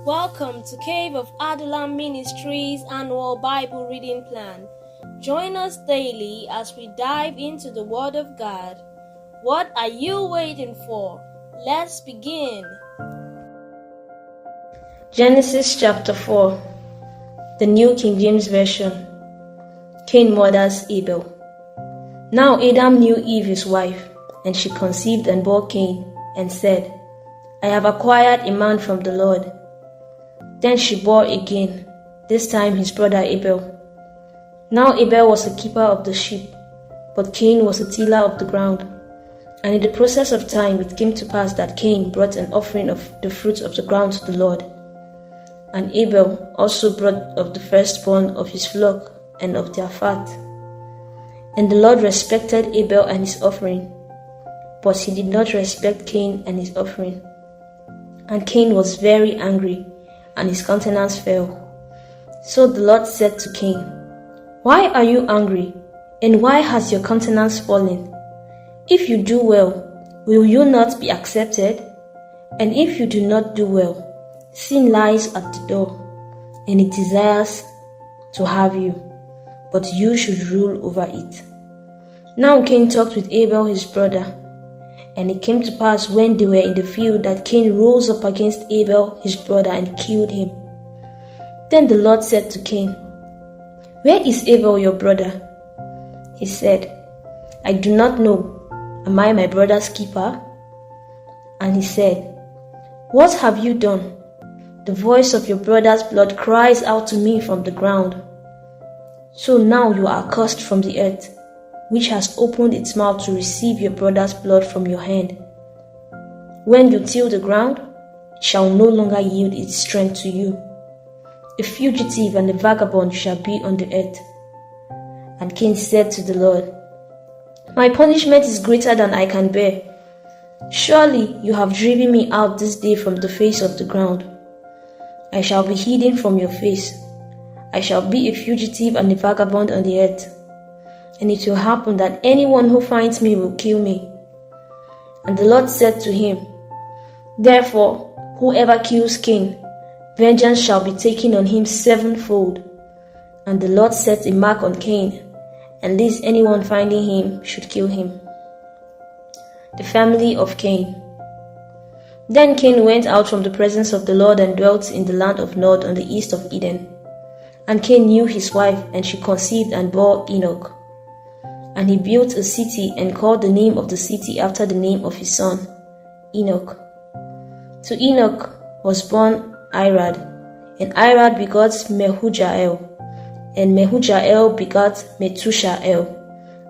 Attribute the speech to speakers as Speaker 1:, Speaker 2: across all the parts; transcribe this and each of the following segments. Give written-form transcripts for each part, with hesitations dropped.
Speaker 1: Welcome to Cave of Adullam Ministries annual Bible reading plan. Join us daily as we dive into the Word of God. What are you waiting for? Let's begin. Genesis chapter 4, the New King James Version. Cain murders Abel. Now Adam knew Eve his wife, and she conceived and bore Cain, and said, I have acquired a man from the Lord. Then she bore again, this time his brother Abel. Now Abel was a keeper of the sheep, but Cain was a tiller of the ground. And in the process of time it came to pass that Cain brought an offering of the fruit of the ground to the Lord. And Abel also brought of the firstborn of his flock and of their fat. And the Lord respected Abel and his offering, but he did not respect Cain and his offering. And Cain was very angry, and his countenance fell. So the Lord said to Cain, Why are you angry, and why has your countenance fallen? If you do well, will you not be accepted? And if you do not do well, sin lies at the door, and it desires to have you, but you should rule over it. Now Cain talked with Abel his brother. And it came to pass when they were in the field that Cain rose up against Abel his brother and killed him. Then the Lord said to Cain, Where is Abel your brother? He said, I do not know. Am I my brother's keeper? And he said, What have you done? The voice of your brother's blood cries out to me from the ground. So now you are accursed from the earth, which has opened its mouth to receive your brother's blood from your hand. When you till the ground, it shall no longer yield its strength to you. A fugitive and a vagabond shall be on the earth. And Cain said to the Lord, My punishment is greater than I can bear. Surely you have driven me out this day from the face of the ground. I shall be hidden from your face. I shall be a fugitive and a vagabond on the earth. And it will happen that anyone who finds me will kill me. And the Lord said to him, Therefore, whoever kills Cain, vengeance shall be taken on him sevenfold. And the Lord set a mark on Cain, and lest anyone finding him should kill him. The family of Cain. Then Cain went out from the presence of the Lord and dwelt in the land of Nod on the east of Eden. And Cain knew his wife, and she conceived and bore Enoch. And he built a city and called the name of the city after the name of his son, Enoch. To Enoch was born Irad, and Irad begot Mehujael, and Mehujael begot Methushael,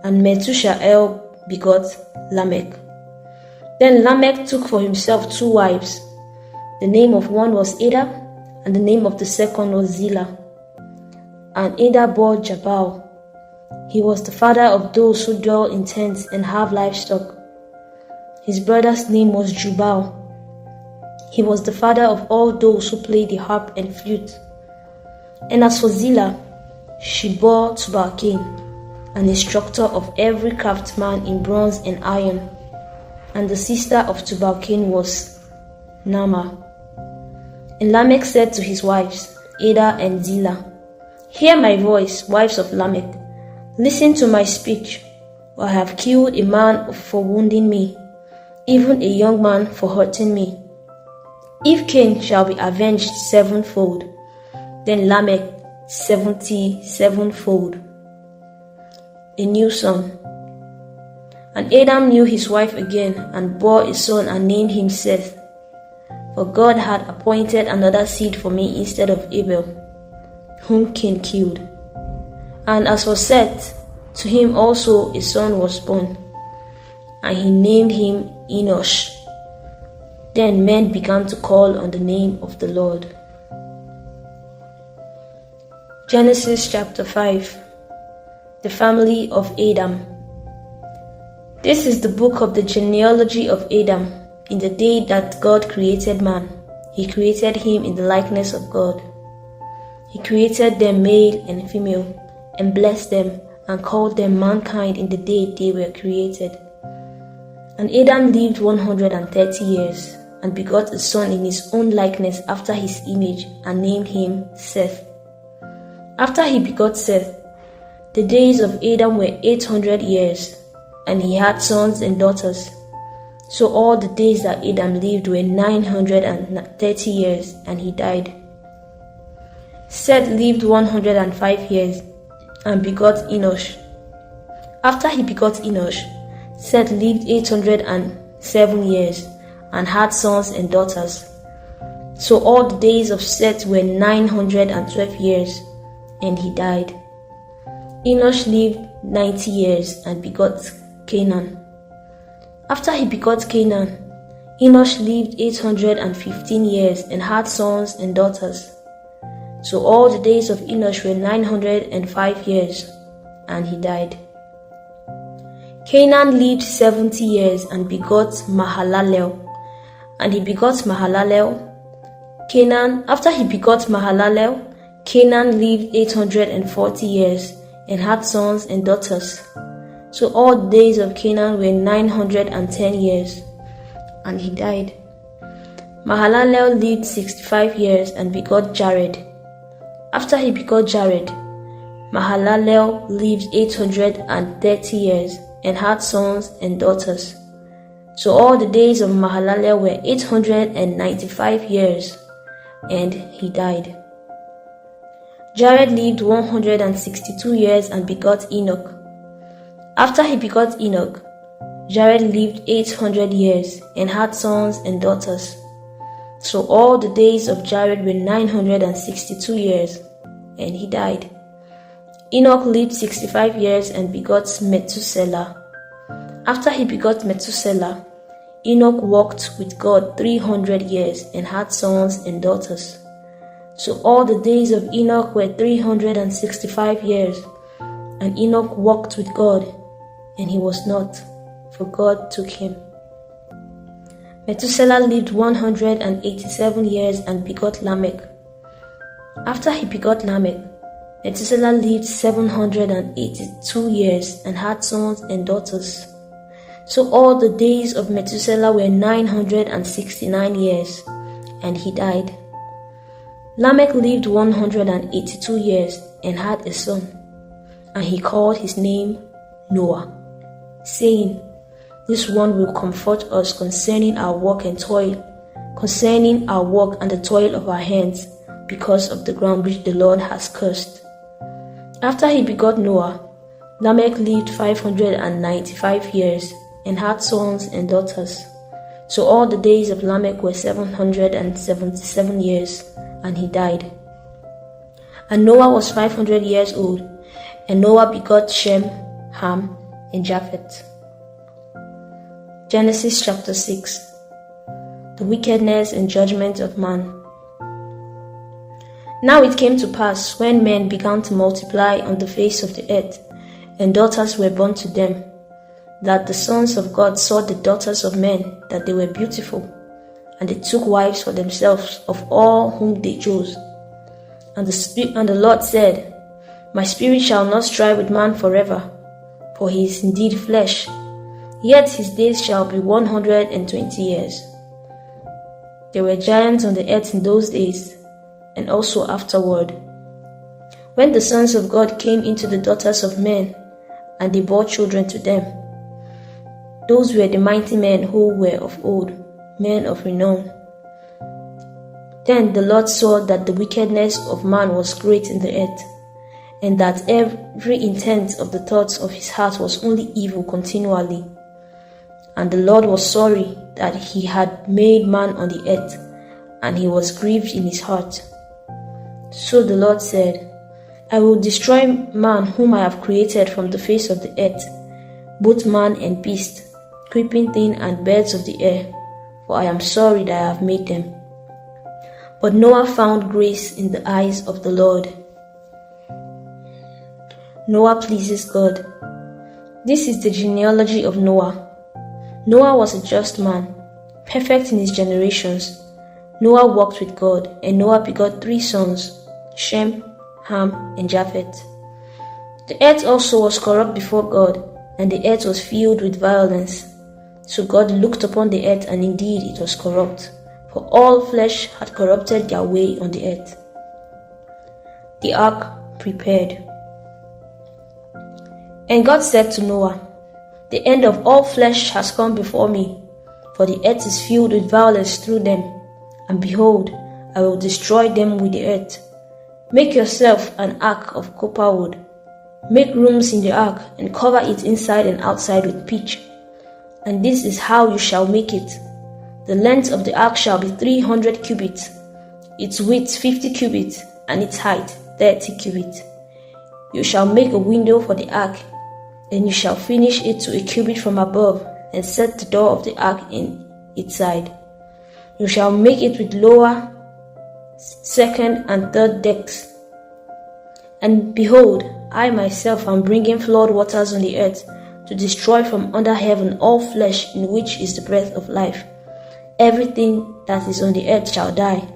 Speaker 1: and Methushael begot Lamech. Then Lamech took for himself 2 wives. The name of one was Ada, and the name of the second was Zillah. And Ada bore Jabal. He was the father of those who dwell in tents and have livestock. His brother's name was Jubal. He was the father of all those who play the harp and flute. And as for Zillah, she bore Tubal-Cain, an instructor of every craftsman in bronze and iron. And the sister of Tubal-Cain was Naamah. And Lamech said to his wives, Ada and Zillah, Hear my voice, wives of Lamech. Listen to my speech, for I have killed a man for wounding me, even a young man for hurting me. If Cain shall be avenged sevenfold, then Lamech 77-fold. A new son. And Adam knew his wife again, and bore a son and named him Seth. For God had appointed another seed for me instead of Abel, whom Cain killed. And as for Seth, to him also a son was born, and he named him Enosh. Then men began to call on the name of the Lord. Genesis chapter 5. The family of Adam. This is the book of the genealogy of Adam. In the day that God created man, he created him in the likeness of God. He created them male and female, and blessed them, and called them mankind in the day they were created. And Adam lived 130 years, and begot a son in his own likeness after his image, and named him Seth. After he begot Seth, the days of Adam were 800 years, and he had sons and daughters. So all the days that Adam lived were 930 years, and he died. Seth lived 105 years, and begot Enosh. After he begot Enosh, Seth lived 807 years, and had sons and daughters. So all the days of Seth were 912 years, and he died. Enosh lived 90 years, and begot Canaan. After he begot Canaan, Enosh lived 815 years, and had sons and daughters. So all the days of Enosh were 905 years, and he died. Canaan lived 70 years, and begot Mahalalel. And he begot Mahalalel. After he begot Mahalalel, Canaan lived 840 years, and had sons and daughters. So all the days of Canaan were 910 years, and he died. Mahalalel lived 65 years, and begot Jared. After he begot Jared, Mahalalel lived 830 years, and had sons and daughters. So all the days of Mahalalel were 895 years, and he died. Jared lived 162 years, and begot Enoch. After he begot Enoch, Jared lived 800 years, and had sons and daughters. So all the days of Jared were 962 years, and he died. Enoch lived 65 years, and begot Methuselah. After he begot Methuselah, Enoch walked with God 300 years, and had sons and daughters. So all the days of Enoch were 365 years, and Enoch walked with God, and he was not, for God took him. Methuselah lived 187 years, and begot Lamech. After he begot Lamech, Methuselah lived 782 years, and had sons and daughters. So all the days of Methuselah were 969 years, and he died. Lamech lived 182 years, and had a son, and he called his name Noah, saying, "This one will comfort us concerning our work and toil, concerning our work and the toil of our hands, because of the ground which the Lord has cursed." After he begot Noah, Lamech lived 595 years, and had sons and daughters. So all the days of Lamech were 777 years, and he died. And Noah was 500 years old, and Noah begot Shem, Ham, and Japheth. Genesis chapter 6. The wickedness and judgment of man. Now it came to pass, when men began to multiply on the face of the earth, and daughters were born to them, that the sons of God saw the daughters of men, that they were beautiful, and they took wives for themselves of all whom they chose. And the Lord said, "My spirit shall not strive with man forever, for he is indeed flesh, yet his days shall be 120 years." There were giants on the earth in those days, and also afterward, when the sons of God came into the daughters of men, and they bore children to them. Those were the mighty men who were of old, men of renown. Then the Lord saw that the wickedness of man was great in the earth, and that every intent of the thoughts of his heart was only evil continually. And the Lord was sorry that he had made man on the earth, and he was grieved in his heart. So the Lord said, "I will destroy man whom I have created from the face of the earth, both man and beast, creeping thing and birds of the air, for I am sorry that I have made them." But Noah found grace in the eyes of the Lord. Noah pleases God. This is the genealogy of Noah. Noah was a just man, perfect in his generations. Noah walked with God, and Noah begot 3 sons, Shem, Ham, and Japheth. The earth also was corrupt before God, and the earth was filled with violence. So God looked upon the earth, and indeed it was corrupt, for all flesh had corrupted their way on the earth. The ark prepared. And God said to Noah, The end of all flesh has come before me, for the earth is filled with violence through them, and behold, I will destroy them with the earth. Make yourself an ark of copper wood. Make rooms in the ark, and cover it inside and outside with pitch. And this is how you shall make it. The length of the ark shall be 300 cubits, its width 50 cubits, and its height 30 cubits. You shall make a window for the ark, and you shall finish it to a cubit from above, and set the door of the ark in its side. You shall make it with lower, second, and third decks. And behold, I myself am bringing flood waters on the earth, to destroy from under heaven all flesh in which is the breath of life. Everything that is on the earth shall die.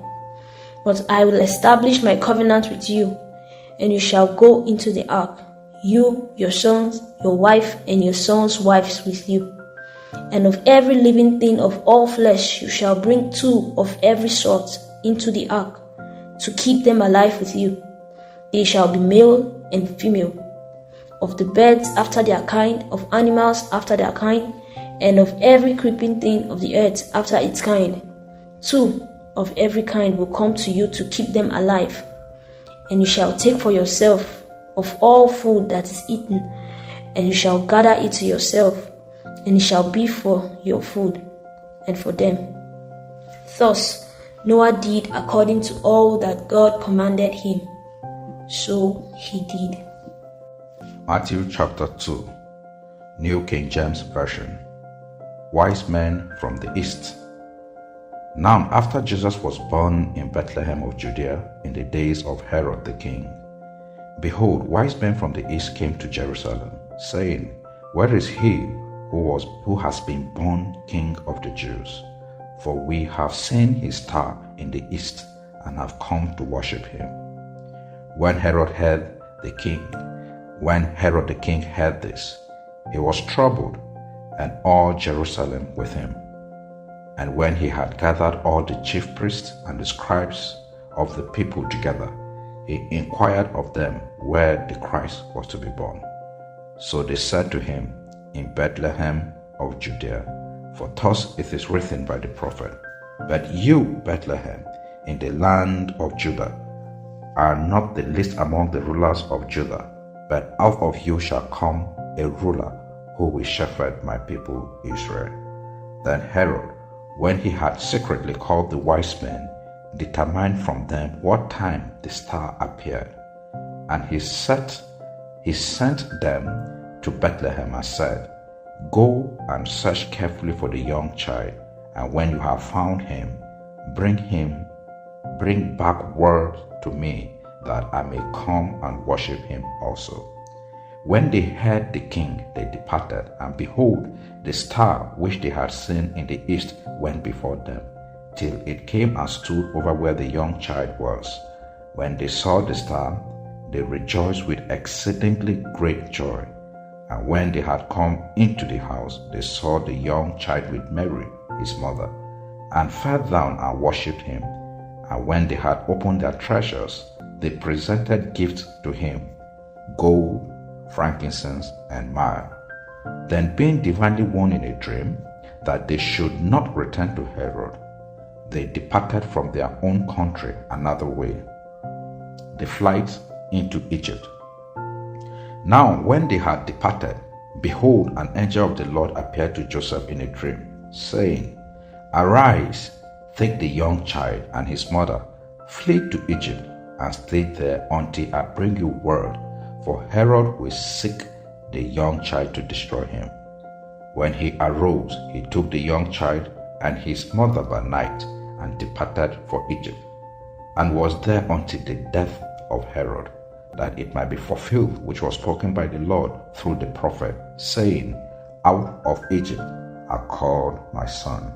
Speaker 1: But I will establish my covenant with you, and you shall go into the ark, you, your sons, your wife, and your sons' wives with you. And of every living thing of all flesh you shall bring 2 of every sort into the ark, to keep them alive with you. They shall be male and female. Of the birds after their kind, of animals after their kind, and of every creeping thing of the earth after its kind. 2 of every kind will come to you to keep them alive. And you shall take for yourself of all food that is eaten, and you shall gather it to yourself, and it shall be for your food and for them. Thus Noah did according to all that God commanded him. So he did.
Speaker 2: Matthew chapter 2, New King James Version. Wise men from the east. Now after Jesus was born in Bethlehem of Judea in the days of Herod the king, behold, wise men from the east came to Jerusalem, saying, Where is he who has been born King of the Jews? For we have seen his star in the east, and have come to worship him. When Herod the king heard this, he was troubled, and all Jerusalem with him. And when he had gathered all the chief priests and the scribes of the people together, he inquired of them where the Christ was to be born. So they said to him, In Bethlehem of Judea, for thus it is written by the prophet, But you, Bethlehem, in the land of Judah, are not the least among the rulers of Judah, but out of you shall come a ruler who will shepherd my people Israel. Then Herod, when he had secretly called the wise men, determined from them what time the star appeared. And he sent them to Bethlehem and said, Go and search carefully for the young child, and when you have found him, bring back word to me, that I may come and worship him also. When they heard the king, they departed, and behold, the star which they had seen in the east went before them, till it came and stood over where the young child was. When they saw the star, they rejoiced with exceedingly great joy. And when they had come into the house, they saw the young child with Mary, his mother, and fell down and worshipped him. And when they had opened their treasures, they presented gifts to him, gold, frankincense, and myrrh. Then, being divinely warned in a dream that they should not return to Herod, they departed from their own country another way, the flight into Egypt. Now when they had departed, behold, an angel of the Lord appeared to Joseph in a dream, saying, Arise, take the young child and his mother, flee to Egypt, and stay there until I bring you word, for Herod will seek the young child to destroy him. When he arose, he took the young child and his mother by night, and departed for Egypt, and was there until the death of Herod, that it might be fulfilled which was spoken by the Lord through the prophet, saying, Out of Egypt I called my son.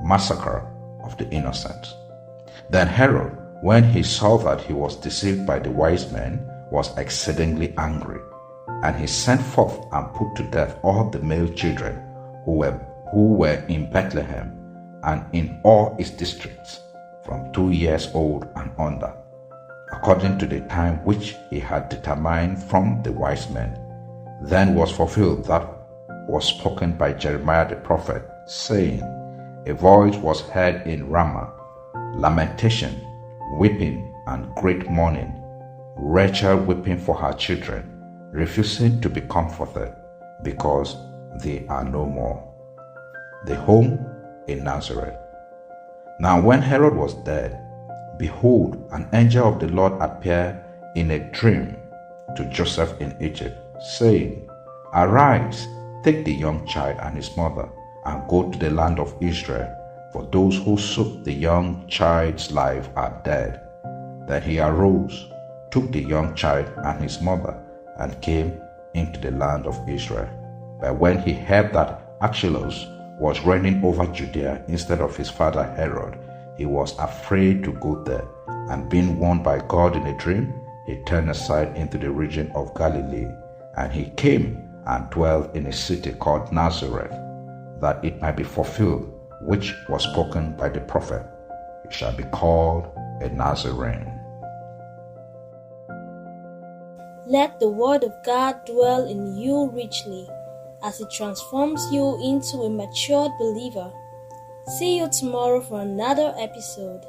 Speaker 2: Massacre of the innocent. Then Herod, when he saw that he was deceived by the wise men, was exceedingly angry, and he sent forth and put to death all the male children who were in Bethlehem and in all its districts, from 2 years old and under, according to the time which he had determined from the wise men. Then was fulfilled that was spoken by Jeremiah the prophet, saying, A voice was heard in Ramah, lamentation, weeping, and great mourning, Rachel weeping for her children, refusing to be comforted, because they are no more. The home in Nazareth. Now when Herod was dead, behold, an angel of the Lord appeared in a dream to Joseph in Egypt, saying, Arise, take the young child and his mother, and go to the land of Israel, for those who sought the young child's life are dead. Then he arose, took the young child and his mother, and came into the land of Israel. But when he heard that Archelaus was reigning over Judea instead of his father Herod, he was afraid to go there, and being warned by God in a dream, he turned aside into the region of Galilee, and he came and dwelt in a city called Nazareth, that it might be fulfilled which was spoken by the prophet, He shall be called a Nazarene.
Speaker 1: Let the word of God dwell in you richly, as it transforms you into a matured believer. See you tomorrow for another episode.